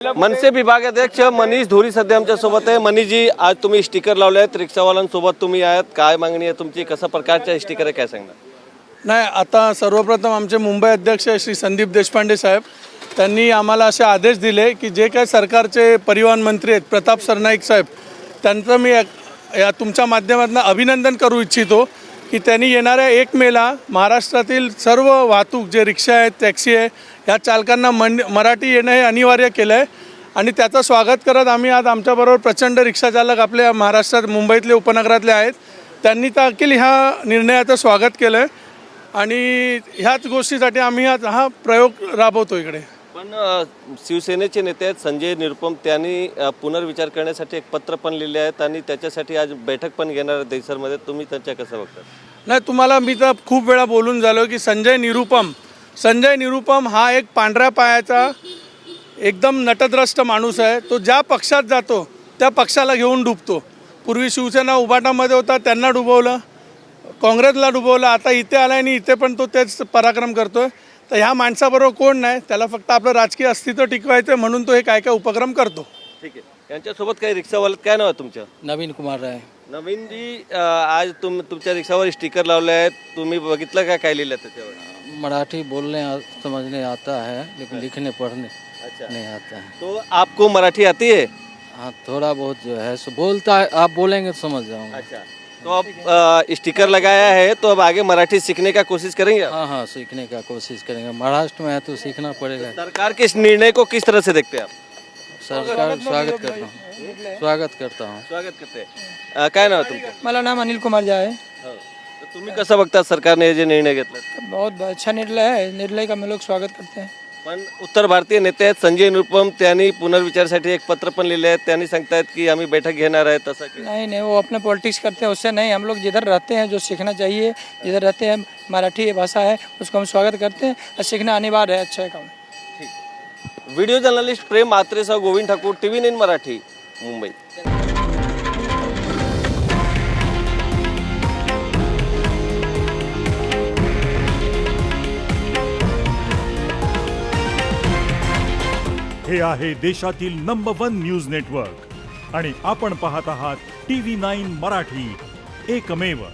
मनसे विभागाध्यक्ष मनीष धुरी सध्या आमच्या सोबत आहे। मनीषजी, आज तुम्ही स्टिकर लावले आहेत, रिक्षावाल्यांसोबत तुम्ही आहात, काय मागणी आहे तुमची, कशा प्रकारचे स्टिकर आहे, काय सांगणार? नाही, आता सर्वप्रथम आमचे मुंबई अध्यक्ष श्री संदीप देशपांडे साहेब त्यांनी आम्हाला असे आदेश दिले की जे काही सरकारचे परिवहन मंत्री आहेत प्रताप सरनाईक साहेब, त्यांचं मी या तुमच्या माध्यमातून अभिनंदन करू इच्छितो की त्यांनी येणाऱ्या 1 मेला महाराष्ट्रातील सर्व वाहतूक जे रिक्षा आहेत, टॅक्सी आहे, ह्या चालकांना मराठी येणं हे अनिवार्य केलं आहे आणि त्याचं स्वागत करत आम्ही आज आमच्याबरोबर प्रचंड रिक्षाचालक आपल्या महाराष्ट्रात मुंबईतले उपनगरातले आहेत, त्यांनी देखील ह्या निर्णयाचं स्वागत केलं आहे आणि ह्याच गोष्टीसाठी आम्ही आज हा प्रयोग राबवतो इकडे। पण शिवसेनेचे नेते आहेत संजय निरुपम, त्यांनी पुनर्विचार करण्यासाठी एक पत्र पण लिहिले आहेत आणि त्याच्यासाठी आज बैठक पण घेणार आहेत देशभरमध्ये, तुम्ही त्यांच्या कसं बघता? नाही, तुम्हाला मी तर खूप वेळा बोलून झालो की संजय निरुपम हा एक पांढऱ्या पायाचा एकदम नटद्रष्ट माणूस आहे। तो ज्या पक्षात जातो त्या पक्षाला घेऊन डुबतो। पूर्वी शिवसेना उभाटामध्ये होता, त्यांना डुबवलं, काँग्रेसला डुबवलं, आता इथे आला आणि इथे पण तो तेच पराक्रम करतोय। तर ह्या माणसाबरोबर कोण नाही, त्याला फक्त आपलं राजकीय अस्तित्व टिकवायचं म्हणून तो हे काय काय उपक्रम करतो। ठीक आहे, यांच्यासोबत काही रिक्षावाले, काय नाव आहे तुमचं? नवीन कुमार राय। नवीन जी, आज तुमच्या रिक्षावर स्टिकर लावले आहेत, तुम्ही बघितलं काय लिहिलं त्याच्यावर? मराठी बोलने समझने आता है लेकिन लिखने पढ़ने नहीं आता है। तो आपको मराठी आती है? हाँ, थोड़ा बहुत जो है सो बोलता है, आप बोलेंगे तो समझ जाऊँगा। अच्छा, तो अब स्टिकर लगाया है तो अब आगे मराठी सीखने का कोशिश करेंगे आप? हाँ हाँ, सीखने का कोशिश करेंगे। महाराष्ट्र में है तो सीखना पड़ेगा। सरकार के इस निर्णय को किस तरह से देखते हैं आप? सरकार स्वागत करता हूँ। स्वागत करते हैं। काय नाव आहे तुमचं? मला नाम अनिल कुमार झा आहे। हो, तर तुम्ही कसं बघता सरकारने हे जे निर्णय घेतला? बहुत अच्छा निर्णय है, निर्णय का हम लोग स्वागत करते हैं। पण उत्तर भारतीय नेते आहेत संजय निरुपम, त्यांनी पुनर्विचारसाठी एक पत्र पण लिहिले आहेत, त्यांनी सांगतायत की आम्ही बैठक घेणार आहे, तसं की नहीं, वो अपने पॉलिटिक्स करते हैं, उससे नहीं। हम लोग जिधर रहते हैं जो सीखना चाहिए, जिधर रहते हैं मराठी भाषा है उसको हम स्वागत करते हैं और सीखना अनिवार्य है। अच्छा है काम। व्हिडिओ जर्नलिस्ट प्रेम मात्रेसह गोविंद ठाकूर, TV9 मराठी, मुंबई। हे आहे देशातील नंबर 1 न्यूज नेटवर्क आणि आपण पाहत आहात TV9 मराठी, एकमेव।